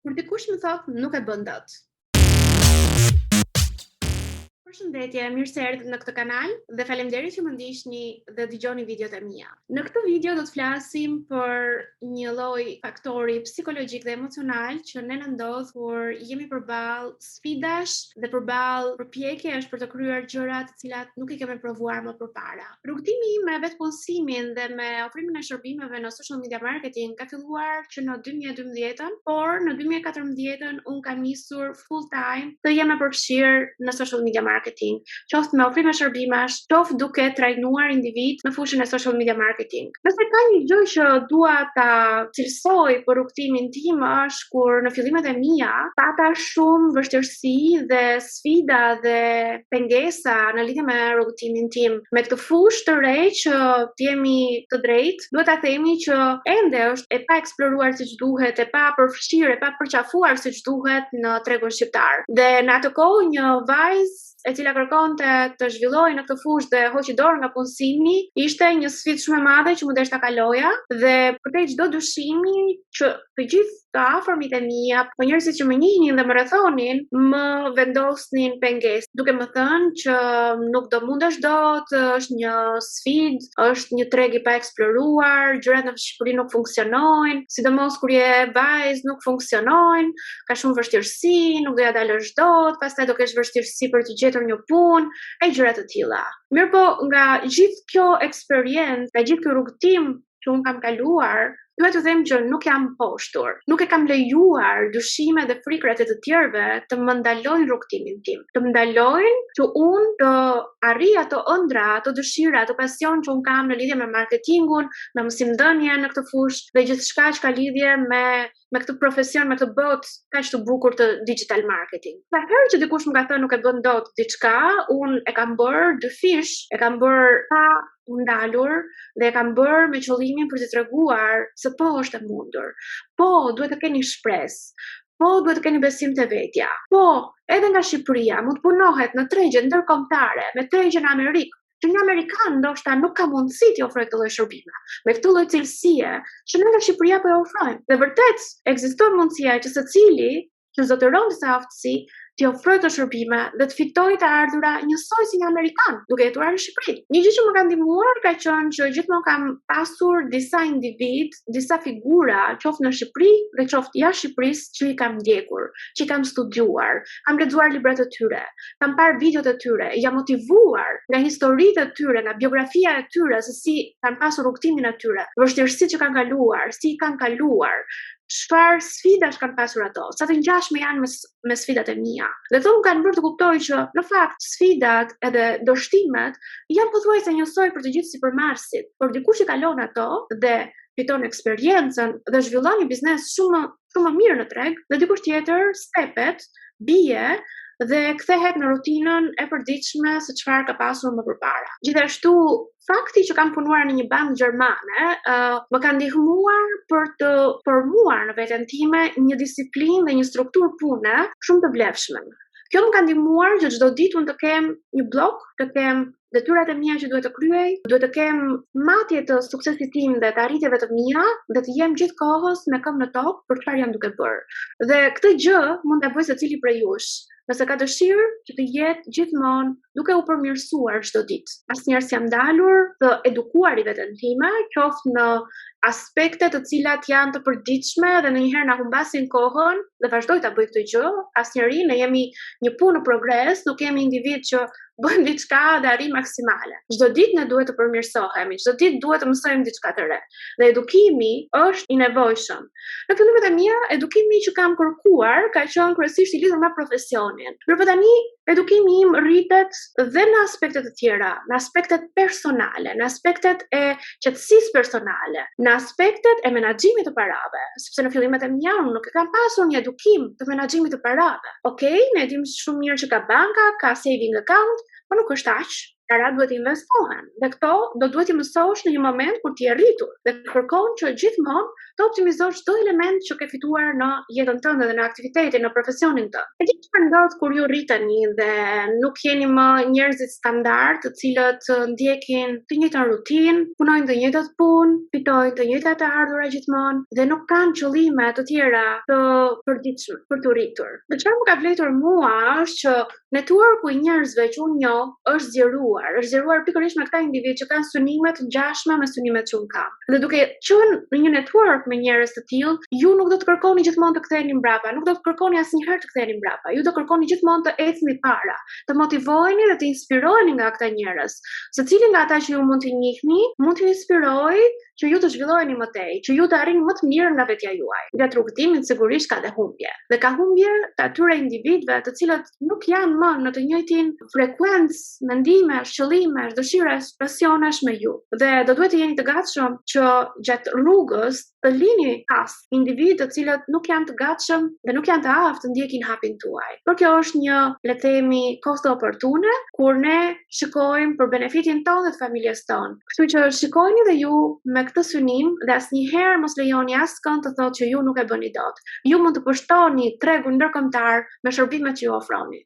Kur dikush më thotë nuk e bën dot. Përshëndetje, mirë se erdhët në këtë kanal dhe faleminderit që më ndiqni dhe dëgjoni videot e mia. Në këtë video do të flasim për një lloj faktori psikologjik dhe emocional që ne na ndodh kur jemi përballë sfidash dhe përballë përpjekjesh për të kryer gjëra të cilat nuk i kemi provuar më përpara. Rrugtimi im me vetpunësimin dhe me ofrimin e shërbimeve në social media marketing ka filluar që në 2012-ën, por në 2014-ën un kam nisur full time të jem e përfshirë në social media marketing, qoftë me ofrime shërbimesh, qoftë duke trajnuar individ në fushën e social media marketing. Nëse ka një gjë që dua ta cilësoj për rrugtimin tim është kur në fillimet e mia pata shumë vështirësi dhe sfida dhe pengesa në lidhje me rrugtimin tim. Me këtë fushë të re që jemi të drejtë, duhet ta themi që ende është e pa eksploruar siç duhet, e pa përfshirë, e pa përqafuar siç duhet në tregun shqiptar. Dhe në atë kohë një vajzë e cila kërkonte të zhvillohej në këtë fushë dhe hoqi dorë nga punësimi, ishte një sfidë shumë e madhe që mundesh ta kaloja dhe përtej çdo dyshimi që të gjithë të afërmit e mia, po njerëzit që më njihnin dhe më rrethonin, më vendosnin pengesë, duke më thënë që nuk do mundesh dot, është një sfidë, është një treg i pa eksploruar, gjërat në Shqipëri nuk funksionojnë, sidomos kur je vajzë nuk funksionojnë, ka shumë vështirësi, nuk do ja dalësh dot, pastaj do kesh vështirësi për të gjetur një punë e gjëra të tilla. Mirëpo nga gjithë kjo eksperiencë, nga gjithë ky rrugtim që un kam kaluar, duhet të them që nuk jam poshtur. Nuk e kam lejuar dyshimet dhe frikerat e të tjerëve të më ndalojnë rrugtimin tim, të më ndalojnë që unë të arrij ato ëndra, ato dëshira, ato pasion që unë kam në lidhje me marketingun, me mësimdhënien në këtë fushë dhe gjithçka që ka lidhje me këtë profesion, me këtë botë kaq të bukur të digital marketing. Sa herë që dikush më ka thënë nuk e bën dot diçka, unë e kam bërë dyfish, e kam bërë pa ndalur dhe e kam bërë me qëllimin për të treguar se po është e mundur. Po, duhet të keni shpresë. Po, duhet të keni besim te vetja. Po, edhe nga Shqipëria mund të punohet në tregje ndërkombëtare, me tregje në Amerikë, që një Amerikan ndoshta nuk ka mundësi t'i ofrojë këtë lloj shërbime, me këtë lloj cilësie që ne nga Shqipëria po e ofrojmë. Dhe vërtet ekziston mundësia që secili që zotëron disa aftësi t'i ofrojë të shërbime dhe të fitojë të ardhura njësoj si një Amerikan, duke jetuar në Shqipëri. Një gjë që më ka ndihmuar ka qenë që gjithmonë kam pasur disa individ, disa figura, qoftë në Shqipëri dhe qoftë jashtë Shqipërisë, që i kam ndjekur, që i kam studiuar, kam lexuar librat e tyre, kam parë videot e tyre, jam motivuar nga historitë e tyre, nga biografia e tyre, se si kanë pasur rrugtimin e tyre, vështirësitë që kanë kaluar, si kanë kaluar, çfarë sfidash kanë pasur ato, sa të ngjashme janë me sfidat e mia. Dhe këto më kanë bërë të kuptoj që në fakt sfidat edhe dështimet janë pothuajse njësoj për të gjithë sipermarresit, por dikush i kalon ato dhe fiton eksperiencën dhe zhvillon një biznes shumë më mirë në treg, dhe dikush tjetër stepet, bie dhe kthehet në rutinën e përditshme se çfarë ka pasur më përpara. Gjithashtu, fakti që kam punuar në një bankë gjermane më ka ndihmuar për të formuar në veten time një disiplinë dhe një strukturë pune shumë të vlefshme. Kjo më ka ndihmuar që çdo ditë unë të kem një blok, të kem detyrat e mia që duhet të kryej, duhet të kem matje të suksesit tim dhe të arritjeve të mia dhe të jem gjithkohës me këmbë në tokë për çfarë jam duke bërë. Dhe këtë gjë mund ta bëjë secili prej jush, nëse ka dëshirë që të jetë gjithmonë duke u përmirësuar çdo ditë. Asnjëherë s'jam dalur të edukuar i veten time, qoftë në aspekte të cilat janë të përditshme dhe ndonjëherë na humbasin kohën dhe vazhdoj ta bëj këtë gjë. Asnjëri ne jemi një punë në progres, nuk jemi individ që bëjmë diçka dhe arrim maksimale. Çdo ditë ne duhet të përmirësohemi, çdo ditë duhet të mësojmë diçka të re. Dhe edukimi është i nevojshëm. Në fillimet e mia, edukimi që kam kërkuar ka qenë kryesisht i lidhur me profesionin. Por tani edukimi im rritet dhe në aspektet të tjera, në aspektet personale, në aspektet e qetësisë personale, në aspektet e menaxhimit të parave, sepse në fillimet e mia unë nuk e kam pasur një edukim të menaxhimit të parave. Okej, ne dim shumë mirë që ka banka, ka saving account, por nuk është aq. Para duhet investohen dhe këto do duhet i mësosh në një moment kur ti je rritur dhe kërkon që gjithmonë të optimizosh çdo element që ke fituar në jetën tënde dhe në aktivitetin, në profesionin tënd. E di çfarë ndodh kur ju rriteni dhe nuk jeni më njerëzit standard, të cilët ndjekin të njëjtën rutinë, punojnë të njëjtat punë, fitojnë të njëjtat të ardhura gjithmonë dhe nuk kanë qëllime të tjera të përditshme për të rritur. Dhe çfarë më ka vlerësuar mua është që networku i njerëzve që unë njoh është zgjeruar pikërisht me këta individ që kanë synime të ngjashme me synimet që unë kam. Dhe duke qenë në një network me njerëz të tillë, ju nuk do të kërkoni gjithmonë të ktheheni mbrapa, nuk do të kërkoni asnjëherë të ktheheni mbrapa. Ju do kërkoni gjithmonë të ecni para, të motivoheni dhe të inspiroheni nga këta njerëz. Secili nga ata që ju mund t'i njihni, mund t'ju inspirojë që ju të zhvilloheni më tej, që ju të arrini më të mirë nga vetja juaj. Gjatë rrugëtimit sigurisht ka dhe humbje. Dhe ka humbje të atyre individëve të cilët nuk janë më në të njëjtin frekuencë, mendimesh, qëllimesh, dëshirash, pasionesh me ju. Dhe do duhet të jeni të gatshëm që gjatë rrugës të lini pas individë të cilët nuk janë të gatshëm dhe nuk janë të aftë të ndjekin hapin tuaj. Por kjo është një, le të themi, kosto oportune kur ne shikojmë për benefitin tonë dhe të familjes tonë. Kështu që shikojni dhe ju me këtë synim dhe asnjëherë mos lejoni askënd të thotë që ju nuk e bëni dot. Ju mund të pushtoni tregun ndërkombëtar me shërbimet që ju ofroni.